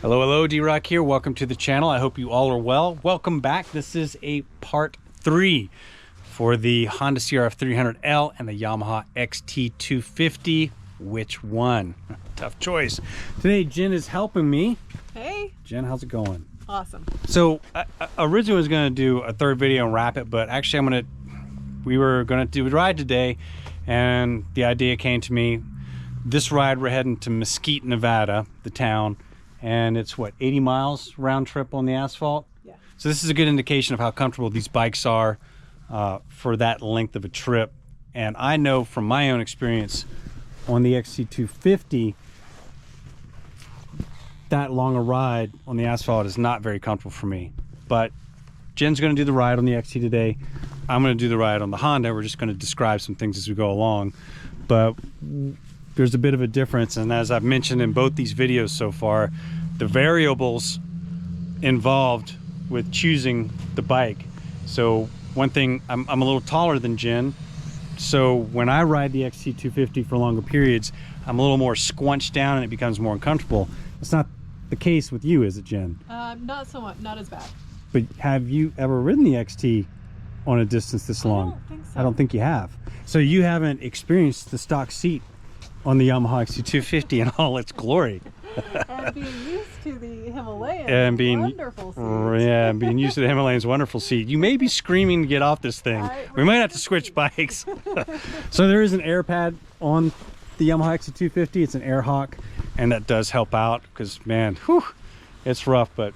Hello, hello, D-Rock here. Welcome to the channel. I hope you all are well. Welcome back. This is a part 3 for the Honda CRF300L and the Yamaha XT250. Which one? Tough choice. Today, Jen is helping me. Hey. Jen, how's it going? Awesome. So, I originally was going to do a third video and wrap it, but actually we were going to do a ride today, and the idea came to me. This ride, we're heading to Mesquite, Nevada, the town, and it's what, 80 miles round trip on the asphalt? Yeah. So this is a good indication of how comfortable these bikes are for that length of a trip. And I know from my own experience on the XT250, that long a ride on the asphalt is not very comfortable for me. But Jen's going to do the ride on the XT today. I'm going to do the ride on the Honda. We're just going to describe some things as we go along. But there's a bit of a difference, and as I've mentioned in both these videos so far, the variables involved with choosing the bike. So one thing, I'm a little taller than Jen, so when I ride the XT250 for longer periods, I'm a little more squunched down and it becomes more uncomfortable. It's not the case with you, is it, Jen? Not so much, not as bad. But have you ever ridden the XT on a distance this long? I don't think so. I don't think you have. So you haven't experienced the stock seat on the Yamaha XT250 in all its glory. And being used to the Himalayan and being wonderful seat. Yeah, and being used to the Himalayan's wonderful seat. You may be screaming to get off this thing. We might have to switch bikes. So there is an air pad on the Yamaha XT250. It's an air hawk, and that does help out because, man, whew, it's rough, but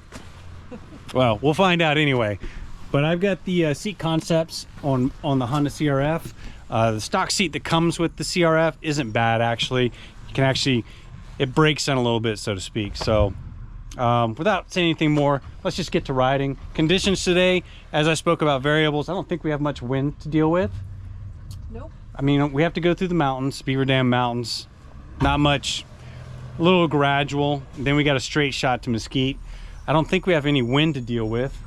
well, we'll find out anyway. But I've got the seat concepts on the Honda CRF. The stock seat that comes with the CRF isn't bad, actually. You can actually, it breaks in a little bit, so to speak. So without saying anything more, let's just get to riding. Conditions today, as I spoke about variables, I don't think we have much wind to deal with. Nope. I mean, we have to go through the mountains, Beaver Dam Mountains. Not much, a little gradual. Then we got a straight shot to Mesquite. I don't think we have any wind to deal with,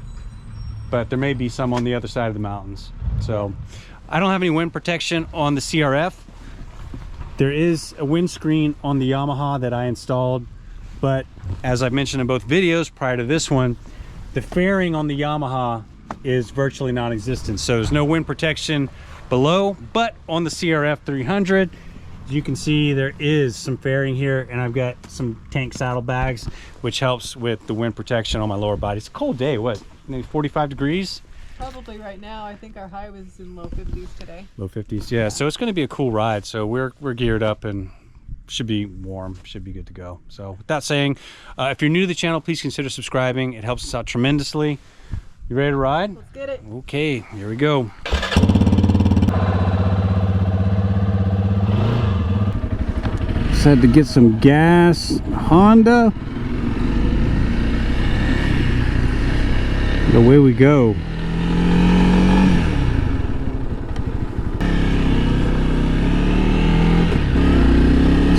but there may be some on the other side of the mountains. So I don't have any wind protection on the CRF. There is a windscreen on the Yamaha that I installed, but as I've mentioned in both videos prior to this one, the fairing on the Yamaha is virtually non-existent. So there's no wind protection below, but on the CRF300, you can see there is some fairing here, and I've got some tank saddlebags, which helps with the wind protection on my lower body. It's a cold day, what, maybe 45 degrees? Probably right now. I think our high was in low 50s today. Low 50s, yeah. So it's going to be a cool ride. So we're geared up and should be warm, should be good to go. So with that saying, if you're new to the channel, please consider subscribing. It helps us out tremendously. You ready to ride? Let's get it. Okay, here we go. Just had to get some gas. Honda. Away we go.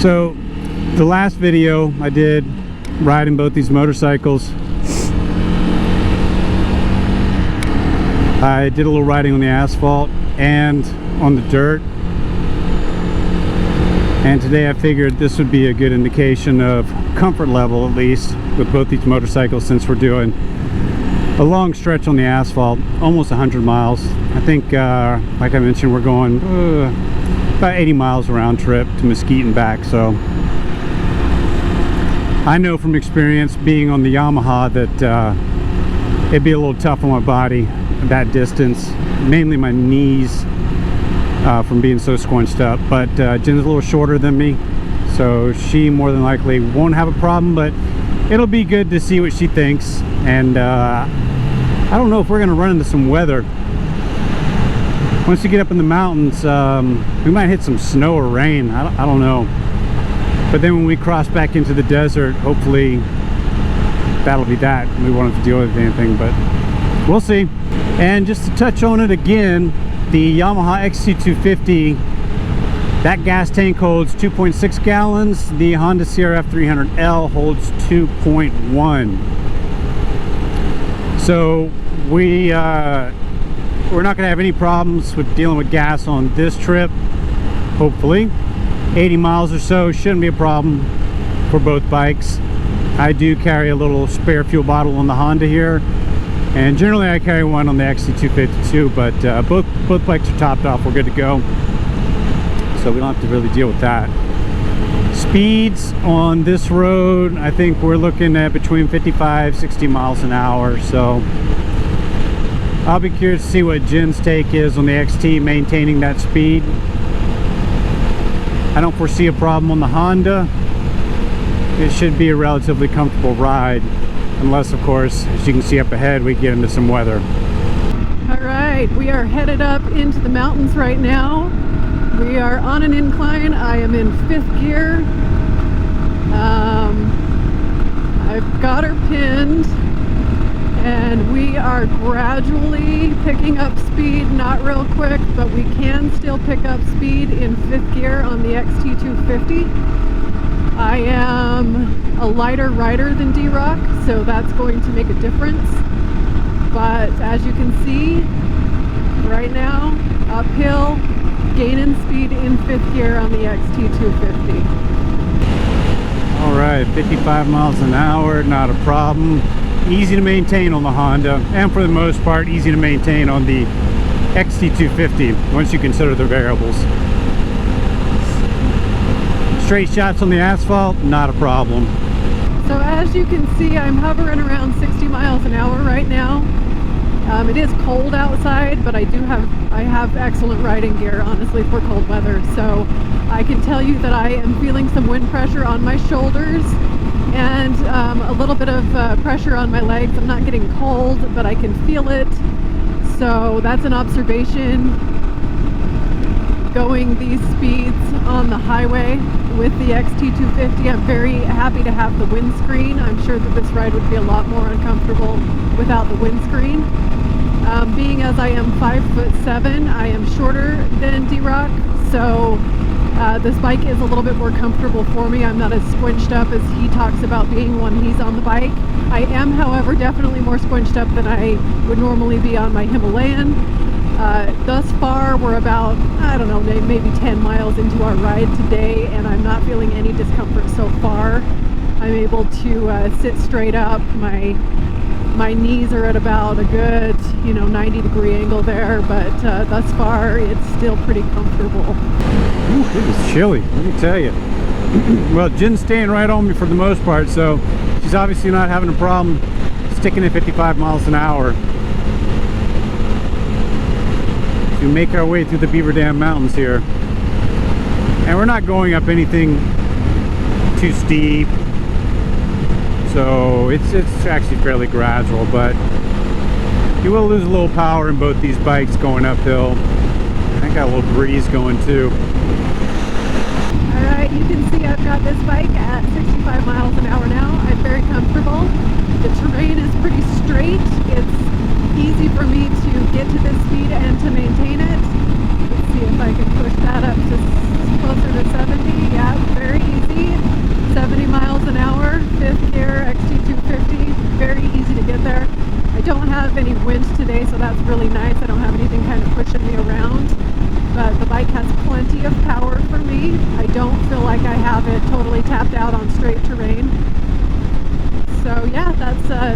So the last video I did riding both these motorcycles, I did a little riding on the asphalt and on the dirt, and today I figured this would be a good indication of comfort level, at least with both these motorcycles, since we're doing a long stretch on the asphalt, almost 100 miles. I think like I mentioned, we're going about 80 miles round trip to Mesquite and back. So I know from experience being on the Yamaha that it'd be a little tough on my body that distance, mainly my knees from being so squunched up. But Jen's a little shorter than me, so she more than likely won't have a problem, but it'll be good to see what she thinks. And I don't know if we're gonna run into some weather. Once you get up in the mountains, we might hit some snow or rain. I don't know. But then when we cross back into the desert, hopefully that'll be that. We won't have to deal with anything, but we'll see. And just to touch on it again, the Yamaha XT250, that gas tank holds 2.6 gallons. The Honda CRF300L holds 2.1. So we're not going to have any problems with dealing with gas on this trip, hopefully. 80 miles or so shouldn't be a problem for both bikes. I do carry a little spare fuel bottle on the Honda here, and generally I carry one on the XT250 too, but both bikes are topped off. We're good to go, so we don't have to really deal with that. Speeds on this road, I think we're looking at between 55-60 miles an hour, so I'll be curious to see what Jen's take is on the XT maintaining that speed. I don't foresee a problem on the Honda. It should be a relatively comfortable ride, unless of course, as you can see up ahead, we get into some weather. All right, we are headed up into the mountains right now. We are on an incline. I am in 5th gear. I've got her pinned, and we are gradually picking up speed, not real quick, but we can still pick up speed in 5th gear on the XT250. I am a lighter rider than D-Rock, so that's going to make a difference. But as you can see, right now, uphill, gaining speed in 5th gear on the XT250. All right, 55 miles an hour, not a problem. Easy to maintain on the Honda, and for the most part, easy to maintain on the XT250 once you consider the variables. Straight shots on the asphalt, not a problem. So as you can see, I'm hovering around 60 miles an hour right now. It is cold outside, but I have excellent riding gear, honestly, for cold weather. So I can tell you that I am feeling some wind pressure on my shoulders and a little bit of pressure on my legs. I'm not getting cold, but I can feel it. So that's an observation. Going these speeds on the highway with the XT250, I'm very happy to have the windscreen. I'm sure that this ride would be a lot more uncomfortable without the windscreen. Being as I am 5'7", I am shorter than D-Rock, so this bike is a little bit more comfortable for me. I'm not as squinched up as he talks about being when he's on the bike. I am, however, definitely more squinched up than I would normally be on my Himalayan. Thus far, we're about, I don't know, maybe 10 miles into our ride today, and I'm not feeling any discomfort so far. I'm able to sit straight up. My knees are at about a good, 90-degree angle there, but thus far, it's still pretty comfortable. Ooh, it is chilly, let me tell you. Well, Jen's staying right on me for the most part, so she's obviously not having a problem sticking at 55 miles an hour. We make our way through the Beaver Dam Mountains here, and we're not going up anything too steep, so it's actually fairly gradual, but you will lose a little power in both these bikes going uphill. I got a little breeze going too. Alright, you can see I've got this bike at 65 miles an hour now. I'm very comfortable. The terrain is pretty straight. It's easy for me to get to this speed and to maintain it. Let's see if I can push that up to closer to 70. Yeah, very easy. 70 miles an hour, 5th gear, XT250. Very easy to get there. I don't have any wind today, so that's really nice. I don't have anything kind of pushing me around. But the bike has plenty of power for me. I don't feel like I have it totally tapped out on straight terrain. So yeah,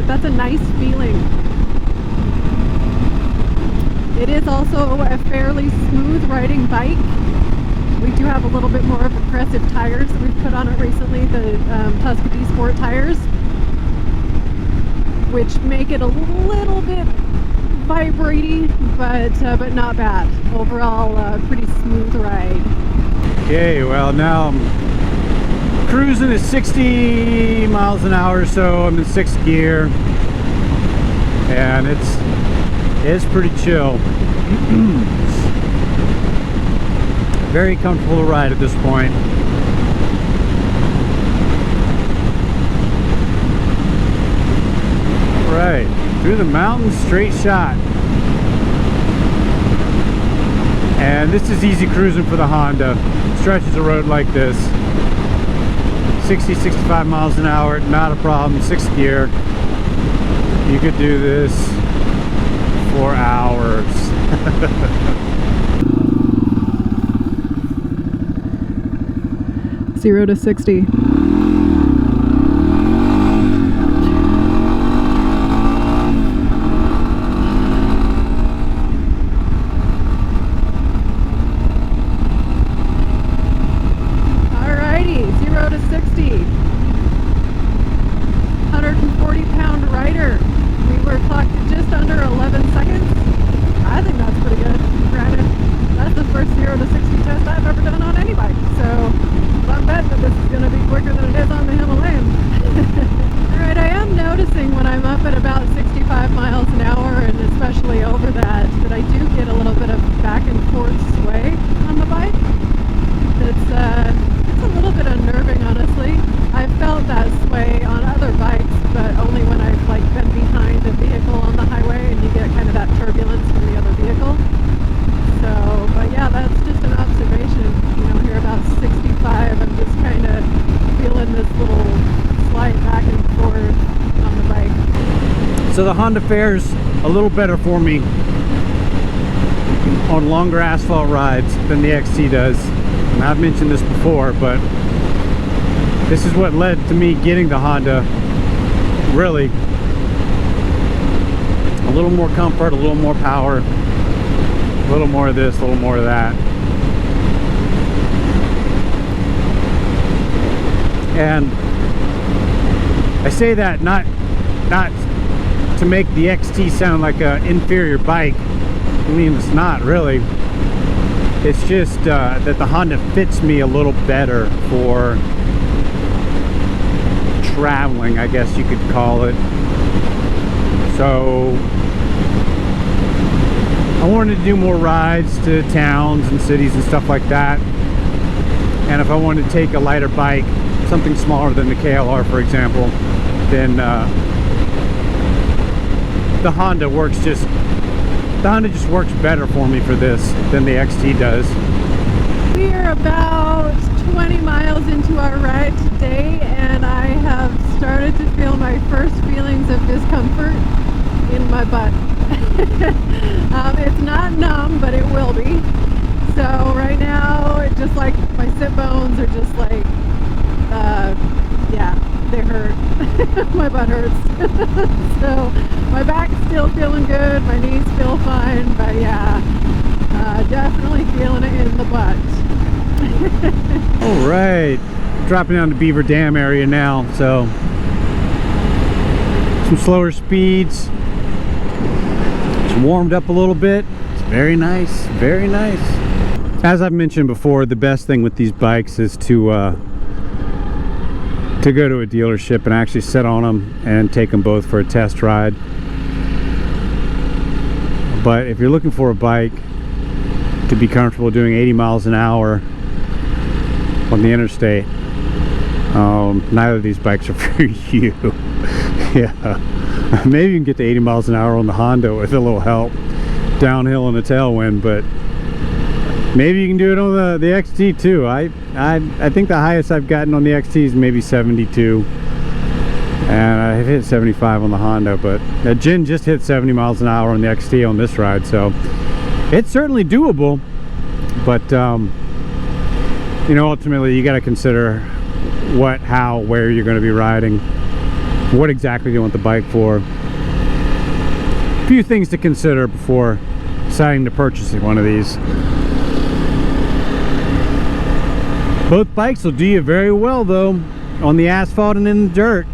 that's a nice feeling. It is also a fairly smooth riding bike. We do have a little bit more of aggressive tires that we've put on it recently, the Tuscany Sport tires, which make it a little bit vibraty, but not bad. Overall, pretty smooth ride. Okay, well now I'm cruising at 60 miles an hour or so. I'm in 6th gear, and it's pretty chill. Very comfortable to ride at this point. Right, through the mountains, straight shot. And this is easy cruising for the Honda. Stretches the road like this. 60-65 miles an hour, not a problem. 6th gear. You could do this for hours. 0 to 60. So the Honda fares a little better for me on longer asphalt rides than the XT does. And I've mentioned this before, but this is what led to me getting the Honda. Really, a little more comfort, a little more power, a little more of this, a little more of that. And I say that not to make the XT sound like an inferior bike. I mean, it's not really. It's just that the Honda fits me a little better for traveling, I guess you could call it. So I wanted to do more rides to towns and cities and stuff like that. And if I wanted to take a lighter bike, something smaller than the KLR, for example, then the Honda just works better for me for this than the XT does. We are about 20 miles into our ride today, and I have started to feel my first feelings of discomfort in my butt. It's not numb, but it will be. So right now, it's just like my sit bones are just like, yeah, they hurt. My butt hurts. So my back's still feeling good, my knees feel fine, but yeah, definitely feeling it in the butt. All right, dropping down to Beaver Dam area now, so some slower speeds. It's warmed up a little bit. It's very nice, very nice. As I've mentioned before, the best thing with these bikes is to go to a dealership and actually sit on them and take them both for a test ride. But if you're looking for a bike to be comfortable doing 80 miles an hour on the interstate, neither of these bikes are for you. Yeah, maybe you can get to 80 miles an hour on the Honda with a little help downhill in a tailwind, but maybe you can do it on the XT too. I think the highest I've gotten on the XT is maybe 72, and I've hit 75 on the Honda, but Jen just hit 70 miles an hour on the XT on this ride, so it's certainly doable. But you know, ultimately you got to consider what, how, where you're going to be riding, what exactly you want the bike for. A few things to consider before deciding to purchase one of these. Both bikes will do you very well though on the asphalt and in the dirt.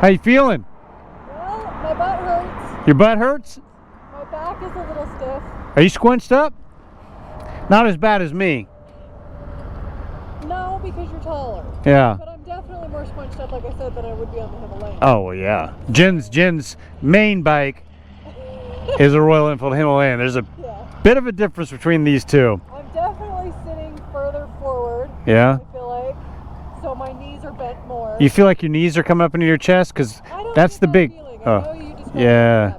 How you feeling? Well, my butt hurts. Your butt hurts? My back is a little stiff. Are you squinched up? Not as bad as me. No, because you're taller. Yeah. But I'm definitely more squinched up, like I said, than I would be on the Himalayan. Oh, well, yeah. Jen's main bike is a Royal Enfield Himalayan. There's a bit of a difference between these two. I'm definitely sitting further forward. Yeah? I feel like. So my knees are bent more. You feel like your knees are coming up into your chest? Because that's the big... I know you just yeah.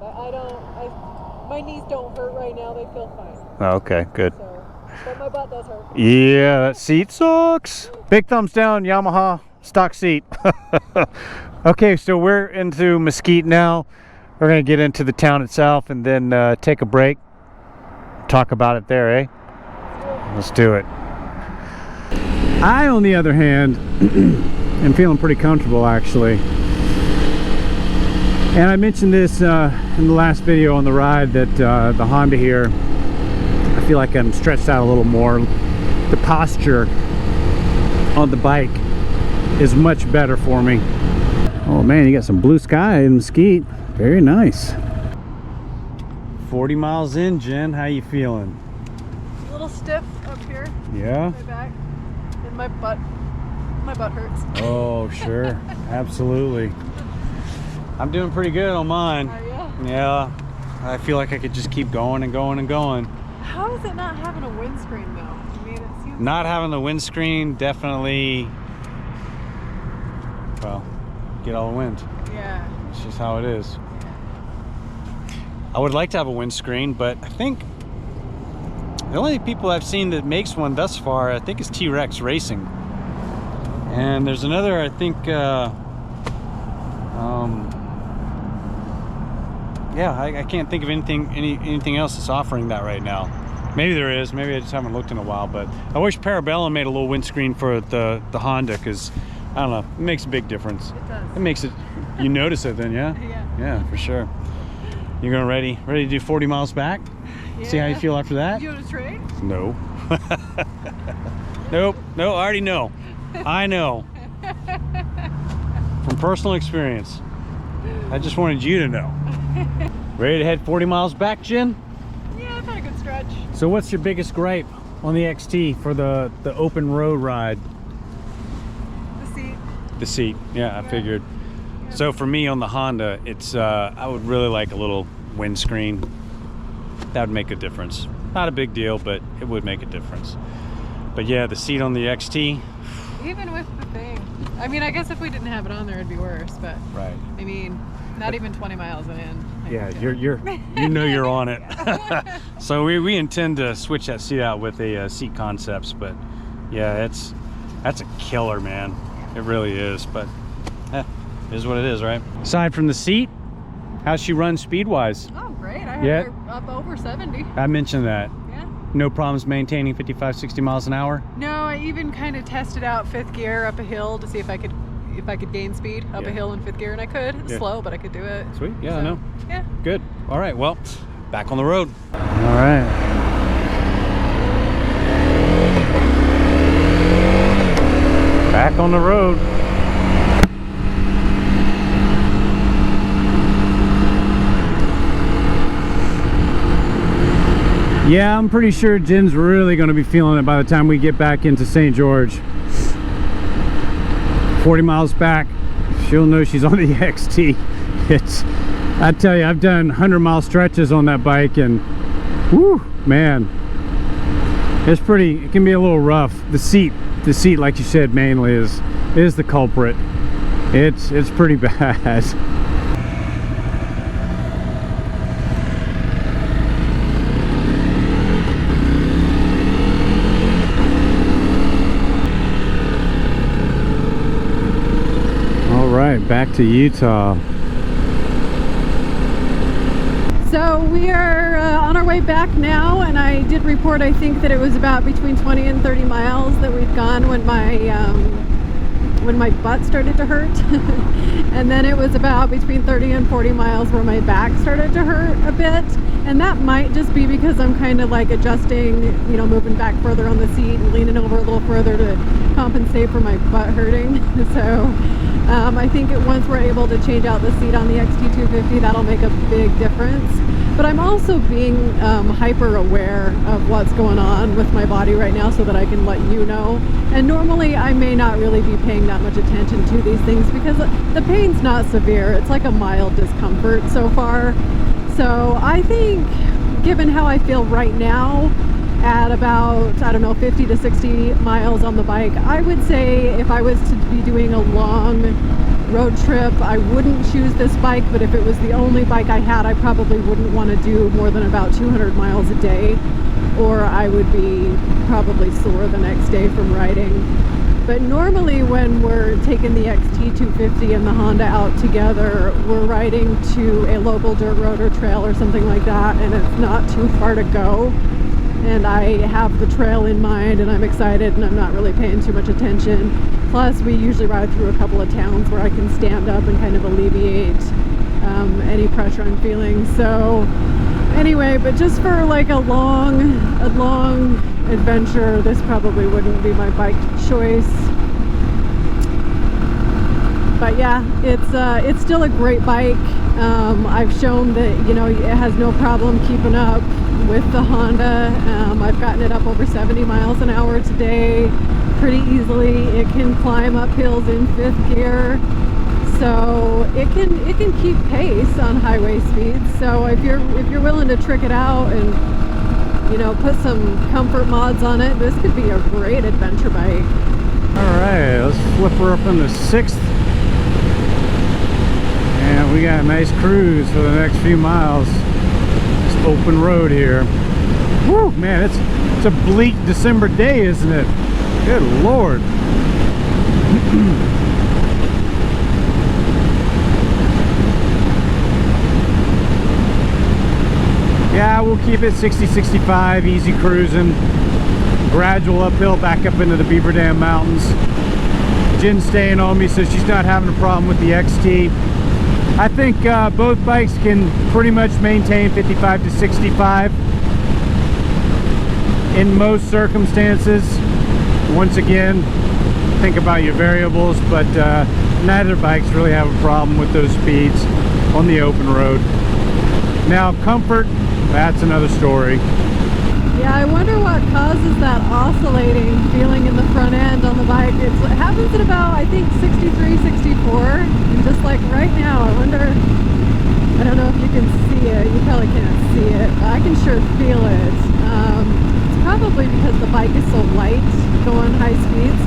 My knees don't hurt right now. They feel fine. Oh, okay, good. So, but my butt does hurt. Yeah, that seat sucks. Big thumbs down, Yamaha stock seat. Okay, so we're into Mesquite now. We're going to get into the town itself and then take a break. Talk about it there, eh? Let's do it. I, on the other hand, am feeling pretty comfortable actually. And I mentioned this in the last video on the ride that the Honda here, I feel like I'm stretched out a little more. The posture on the bike is much better for me. Oh man, you got some blue sky in Mesquite. Very nice. 40 miles in, Jen. How you feeling? A little stiff up here. Yeah? My back and my butt. My butt hurts. Oh, sure. Absolutely. I'm doing pretty good on mine. Are you? Yeah. I feel like I could just keep going and going and going. How is it not having a windscreen though? I mean, it seems Not having the windscreen definitely, well, get all the wind. yeah. It's just how it is. I would like to have a windscreen, but I think the only people I've seen that makes one thus far, I think, is T-Rex Racing. And there's another, I think, yeah, I can't think of anything else that's offering that right now. Maybe there is, maybe I just haven't looked in a while, but I wish Parabellum made a little windscreen for the Honda, because, I don't know, it makes a big difference. It does. It makes it, you notice it then, yeah? Yeah. Yeah, for sure. You're going ready to do 40 miles back? See how you feel after that? You want to trade? No. Nope. No, I already know. I know. From personal experience. I just wanted you to know. Ready to head 40 miles back, Jen? Yeah, I've had a good stretch. So what's your biggest gripe on the XT for the open road ride? The seat. The seat. Yeah, I figured. Yeah. So for me on the Honda, it's I would really like a little windscreen. That would make a difference. Not a big deal, but it would make a difference. But yeah, the seat on the XT. Even with the thing. I mean, I guess if we didn't have it on there, it'd be worse. But Right. I mean, not even 20 miles in. Yeah, you're you know you're on it. So we intend to switch that seat out with a seat concepts, but yeah, that's a killer, man. It really is. But it is what it is, right? Aside from the seat, how's she run speed wise? Oh, great. I had her up over 70. I mentioned that. Yeah. No problems maintaining 55, 60 miles an hour. No, I even kind of tested out fifth gear up a hill to see if I could gain speed up a hill in fifth gear, and I could. It's slow, but I could do it. Sweet. Yeah, so, I know. Yeah. Good. All right. Well, back on the road. All right. Back on the road. Yeah, I'm pretty sure Jen's really going to be feeling it by the time we get back into St. George. 40 miles back, she'll know she's on the XT. I tell you, I've done 100-mile stretches on that bike, and whoo, man, it can be a little rough. The seat, like you said, mainly is the culprit. It's pretty bad. Back to Utah. So we are on our way back now, and I did report, I think, that it was about between 20 and 30 miles that we've gone when my butt started to hurt. And then it was about between 30 and 40 miles where my back started to hurt a bit. And that might just be because I'm kind of like adjusting, you know, moving back further on the seat and leaning over a little further to compensate for my butt hurting. So I think once we're able to change out the seat on the XT250, that'll make a big difference. But I'm also being hyper aware of what's going on with my body right now so that I can let you know. And normally I may not really be paying that much attention to these things because the pain's not severe. It's like a mild discomfort so far. So I think, given how I feel right now, at about, I don't know, 50 to 60 miles on the bike, I would say if I was to be doing a long road trip, I wouldn't choose this bike, but if it was the only bike I had, I probably wouldn't want to do more than about 200 miles a day, or I would be probably sore the next day from riding. But normally when we're taking the XT250 and the Honda out together, we're riding to a local dirt road or trail or something like that, and it's not too far to go. And I have the trail in mind, and I'm excited, and I'm not really paying too much attention. Plus, we usually ride through a couple of towns where I can stand up and kind of alleviate any pressure I'm feeling. So anyway, but just for like a long adventure, this probably wouldn't be my bike choice. But yeah, it's still a great bike. I've shown that, you know, it has no problem keeping up with the Honda. I've gotten it up over 70 miles an hour today. pretty easily. It can climb up hills in 5th gear, so it can keep pace on highway speeds. So if you're willing to trick it out and, you know, put some comfort mods on it, this could be a great adventure bike. All right, let's flip her up in the 6th, and we got a nice cruise for the next few miles. This open road here. Woo, man, it's a bleak December day, isn't it? Good Lord. Yeah, we'll keep it 60, 65, easy cruising. Gradual uphill back up into the Beaver Dam Mountains. Jen's staying on me, so she's not having a problem with the XT. I think both bikes can pretty much maintain 55 to 65 in most circumstances. Once again, think about your variables, but neither bikes really have a problem with those speeds on the open road. Now, comfort, that's another story. Yeah, I wonder what causes that oscillating feeling in the front end on the bike. It happens at about, I think, 63, 64. And just like right now, I wonder, I don't know if you can see it. You probably can't see it, but I can sure feel it. It's probably because the bike is so light going high speeds.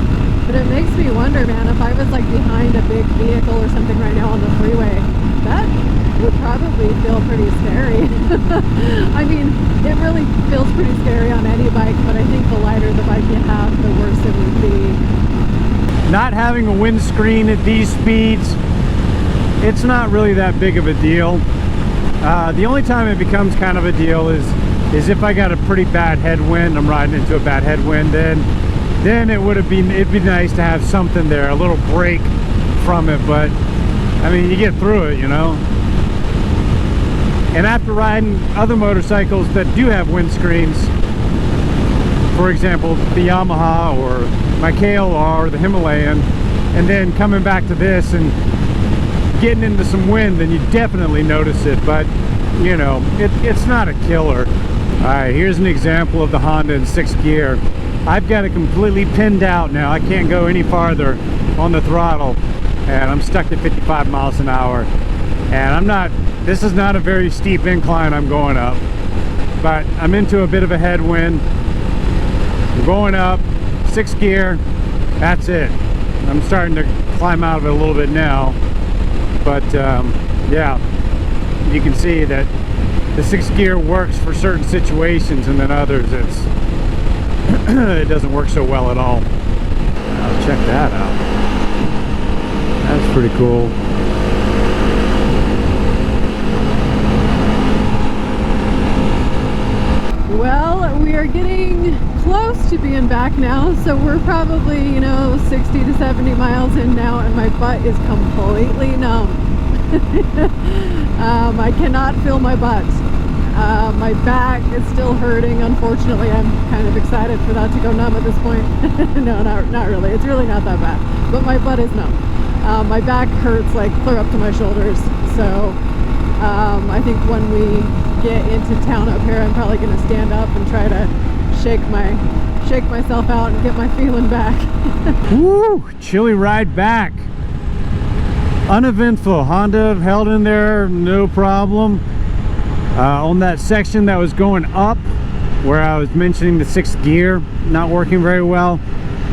But it makes me wonder, man, if I was like behind a big vehicle or something right now on the freeway, that would probably feel pretty scary. I mean, it really feels pretty scary on any bike, but I think the lighter the bike you have, the worse it would be. Not having a windscreen at these speeds, it's not really that big of a deal. The only time it becomes kind of a deal is if I got a pretty bad headwind, I'm riding into a bad headwind, then it'd be nice to have something there, a little break from it. But I mean, you get through it, you know. And after riding other motorcycles that do have windscreens, for example, the Yamaha or my KLR or the Himalayan, and then coming back to this and getting into some wind, then you definitely notice it. But you know, it's not a killer. All right, here's an example of the Honda in 6th gear. I've got it completely pinned out now. I can't go any farther on the throttle, and I'm stuck at 55 miles an hour. And this is not a very steep incline I'm going up, but I'm into a bit of a headwind. I'm going up, 6th gear, that's it. I'm starting to climb out of it a little bit now, but yeah, you can see that the 6th gear works for certain situations, and then others it doesn't work so well at all. I'll check that out. That's pretty cool. Well, we are getting close to being back now, so we're probably, you know, 60 to 70 miles in now, and my butt is completely numb. I cannot feel my butt. My back is still hurting. Unfortunately, I'm kind of excited for that to go numb at this point. No, not really. It's really not that bad, but my butt is numb. My back hurts like clear up to my shoulders, so I think when we get into town up here, I'm probably going to stand up and try to shake myself out and get my feeling back. Woo! Chilly ride back. Uneventful. Honda held in there, no problem. On that section that was going up, where I was mentioning the 6th gear not working very well,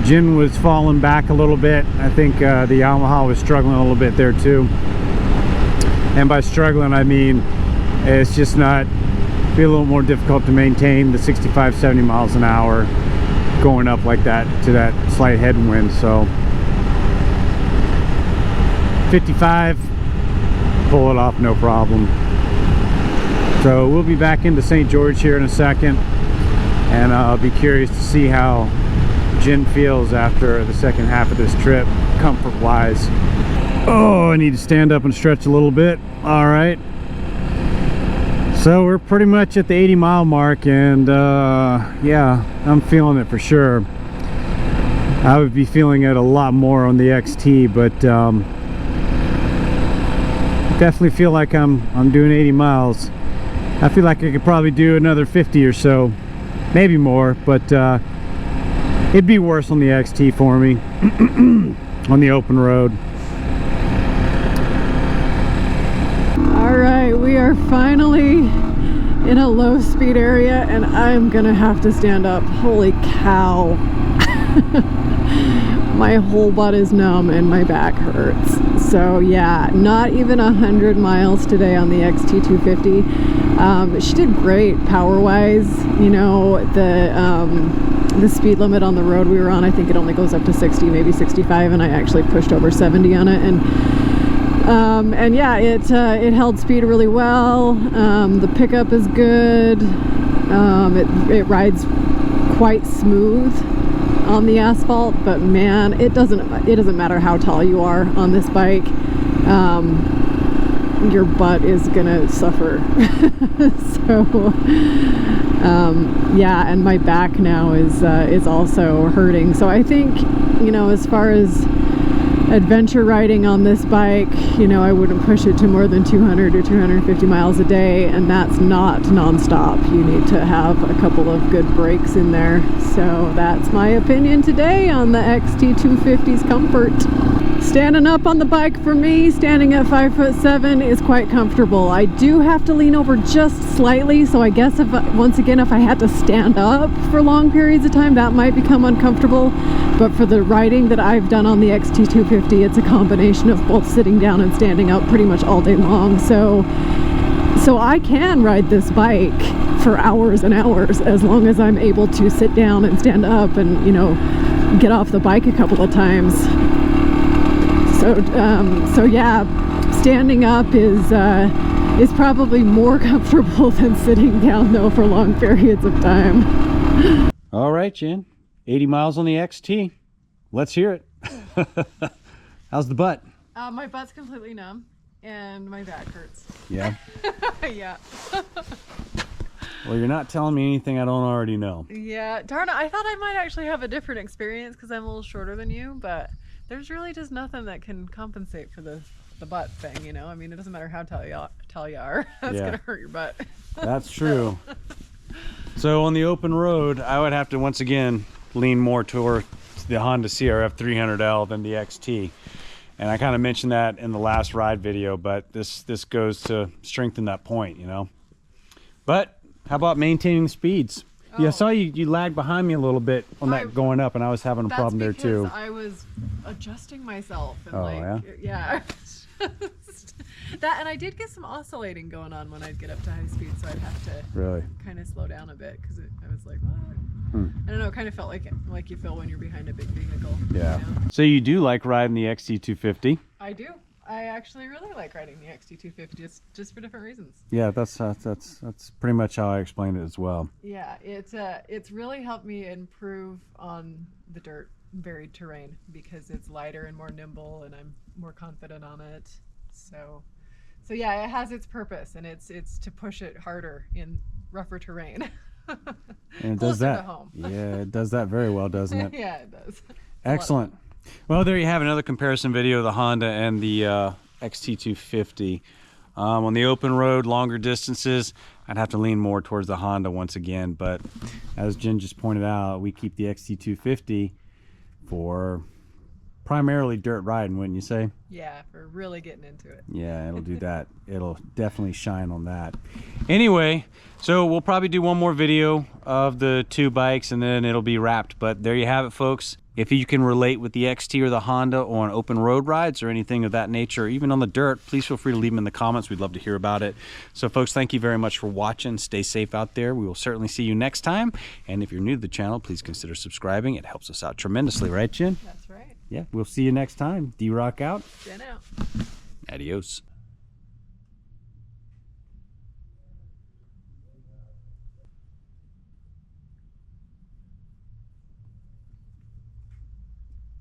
Jen was falling back a little bit. I think the Yamaha was struggling a little bit there too. And by struggling, I mean it's just be a little more difficult to maintain the 65, 70 miles an hour going up like that to that slight headwind. So 55, pull it off no problem. So we'll be back into St. George here in a second, and I'll be curious to see how Jen feels after the second half of this trip, comfort wise. Oh, I need to stand up and stretch a little bit. All right, so we're pretty much at the 80-mile mark, and yeah, I'm feeling it for sure. I would be feeling it a lot more on the XT, but definitely feel like I'm doing 80 miles. I feel like I could probably do another 50 or so, maybe more, but It'd be worse on the XT for me on the open road. All right, we are finally in a low speed area and I'm gonna have to stand up. Holy cow. My whole butt is numb and my back hurts. So yeah, not even 100 miles today on the XT250. She did great power wise. You know, the speed limit on the road we were on, I think it only goes up to 60, maybe 65, and I actually pushed over 70 on it. And yeah, it held speed really well. The pickup is good. It rides quite smooth on the asphalt, but man, it doesn't matter how tall you are on this bike. Your butt is gonna suffer. So yeah, and my back now is also hurting. So I think, you know, as far as adventure riding on this bike, you know, I wouldn't push it to more than 200 or 250 miles a day, and that's not non-stop. You need to have a couple of good breaks in there. So that's my opinion today on the XT250's comfort. Standing up on the bike for me, standing at 5'7", is quite comfortable. I do have to lean over just slightly, so I guess once again if I had to stand up for long periods of time, that might become uncomfortable. But for the riding that I've done on the XT250, it's a combination of both sitting down and standing up pretty much all day long. So I can ride this bike for hours and hours as long as I'm able to sit down and stand up and, you know, get off the bike a couple of times. So yeah, standing up is probably more comfortable than sitting down though for long periods of time. All right, Jen, 80 miles on the XT. Let's hear it. How's the butt? My butt's completely numb and my back hurts. Yeah. Yeah. Well, you're not telling me anything I don't already know. Yeah, darn it, I thought I might actually have a different experience because I'm a little shorter than you, but there's really just nothing that can compensate for the butt thing, you know? I mean, it doesn't matter how tall you are. That's gonna hurt your butt. That's true. So on the open road, I would have to once again lean more toward the Honda CRF300L than the XT. And I kind of mentioned that in the last ride video, but this goes to strengthen that point, you know? But how about maintaining the speeds? Oh. Yeah, I saw you lagged behind me a little bit on that going up, and I was having a problem there too. That's because I was adjusting myself. And yeah? That, and I did get some oscillating going on when I'd get up to high speed, so I'd have to kind of slow down a bit because I was like, what? I don't know, it kind of felt like you feel when you're behind a big vehicle. Yeah. You know? So you do like riding the XT250? I do. I actually really like riding the XT250 just for different reasons. Yeah, that's pretty much how I explained it as well. Yeah, it's really helped me improve on the dirt, varied terrain, because it's lighter and more nimble, and I'm more confident on it. So yeah, it has its purpose, and it's to push it harder in rougher terrain. And it does that. Yeah, it does that very well, doesn't it? Yeah, it does. Excellent. Well, there you have another comparison video of the Honda and the XT250. On the open road, longer distances, I'd have to lean more towards the Honda once again. But as Jen just pointed out, we keep the XT250 for primarily dirt riding, wouldn't you say? Yeah, for really getting into it. Yeah, it'll do that. It'll definitely shine on that. Anyway, so we'll probably do one more video of the two bikes and then it'll be wrapped. But there you have it, folks. If you can relate with the XT or the Honda on open road rides or anything of that nature, or even on the dirt, please feel free to leave them in the comments. We'd love to hear about it. So folks, thank you very much for watching. Stay safe out there. We will certainly see you next time. And if you're new to the channel, please consider subscribing. It helps us out tremendously, right, Jen? That's right. Yeah, we'll see you next time. D-Rock out. Jen out. Adios.